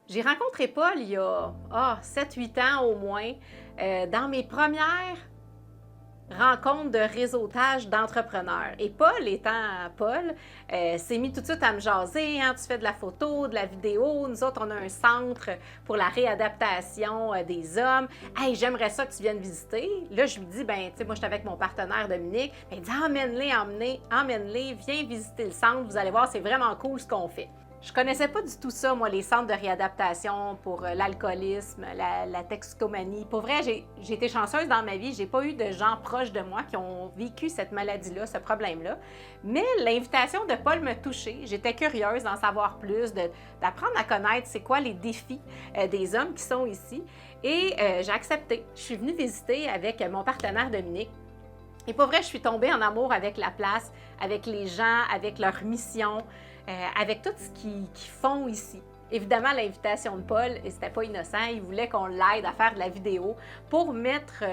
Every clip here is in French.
J'ai rencontré Paul il y a 7-8 ans au moins, dans mes premières rencontres de réseautage d'entrepreneurs. Et Paul étant Paul, s'est mis tout de suite à me jaser, hein, tu fais de la photo, de la vidéo, nous autres on a un centre pour la réadaptation des hommes. Hey, j'aimerais ça que tu viennes visiter. Là, je lui dis, ben, tu sais, moi je suis avec mon partenaire Dominique, ben, il dit, emmène-les, viens visiter le centre, vous allez voir, c'est vraiment cool ce qu'on fait. Je connaissais pas du tout ça, moi, les centres de réadaptation pour l'alcoolisme, la toxicomanie. Pour vrai, j'ai été chanceuse dans ma vie. J'ai pas eu de gens proches de moi qui ont vécu cette maladie-là, ce problème-là. Mais l'invitation de Paul me touchait. J'étais curieuse d'en savoir plus, d'apprendre à connaître c'est quoi les défis des hommes qui sont ici. Et j'ai accepté. Je suis venue visiter avec mon partenaire Dominique. Et pour vrai, je suis tombée en amour avec la place, avec les gens, avec leur mission, avec tout ce qu'ils font ici. Évidemment, l'invitation de Paul, et c'était pas innocent, il voulait qu'on l'aide à faire de la vidéo pour mettre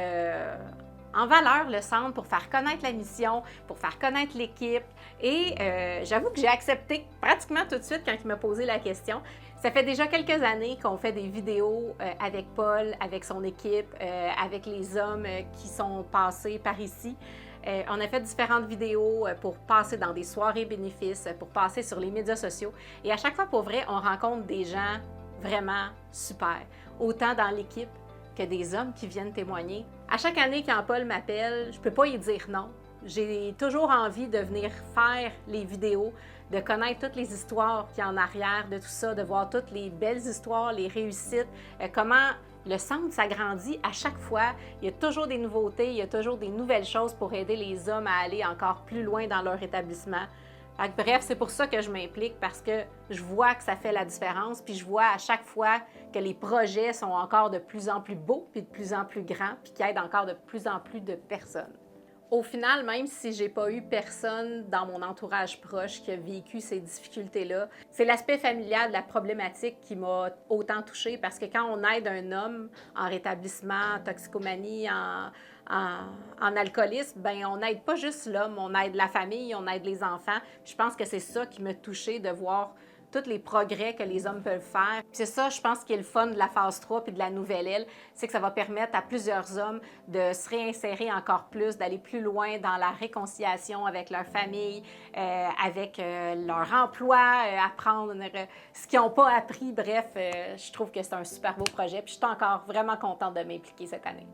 en valeur le centre, pour faire connaître la mission, pour faire connaître l'équipe. Et j'avoue que j'ai accepté pratiquement tout de suite quand il m'a posé la question. Ça fait déjà quelques années qu'on fait des vidéos avec Paul, avec son équipe, avec les hommes qui sont passés par ici. On a fait différentes vidéos pour passer dans des soirées bénéfices, pour passer sur les médias sociaux. Et à chaque fois, pour vrai, on rencontre des gens vraiment super. Autant dans l'équipe que des hommes qui viennent témoigner. À chaque année, quand Paul m'appelle, je ne peux pas y dire non. J'ai toujours envie de venir faire les vidéos, de connaître toutes les histoires qu'il y a en arrière de tout ça, de voir toutes les belles histoires, les réussites, comment le centre s'agrandit à chaque fois. Il y a toujours des nouveautés, il y a toujours des nouvelles choses pour aider les hommes à aller encore plus loin dans leur établissement. Bref, c'est pour ça que je m'implique, parce que je vois que ça fait la différence, puis je vois à chaque fois que les projets sont encore de plus en plus beaux, puis de plus en plus grands, puis qui aident encore de plus en plus de personnes. Au final, même si j'ai pas eu personne dans mon entourage proche qui a vécu ces difficultés-là, c'est l'aspect familial de la problématique qui m'a autant touchée, parce que quand on aide un homme en rétablissement, en toxicomanie, en alcoolisme, ben on n'aide pas juste l'homme, on aide la famille, on aide les enfants. Je pense que c'est ça qui m'a touchée, de voir tous les progrès que les hommes peuvent faire. Puis c'est ça, je pense, qui est le fun de la phase 3 puis de la nouvelle aile, c'est que ça va permettre à plusieurs hommes de se réinsérer encore plus, d'aller plus loin dans la réconciliation avec leur famille, avec leur emploi, apprendre ce qu'ils n'ont pas appris. Bref, je trouve que c'est un super beau projet. Puis je suis encore vraiment contente de m'impliquer cette année.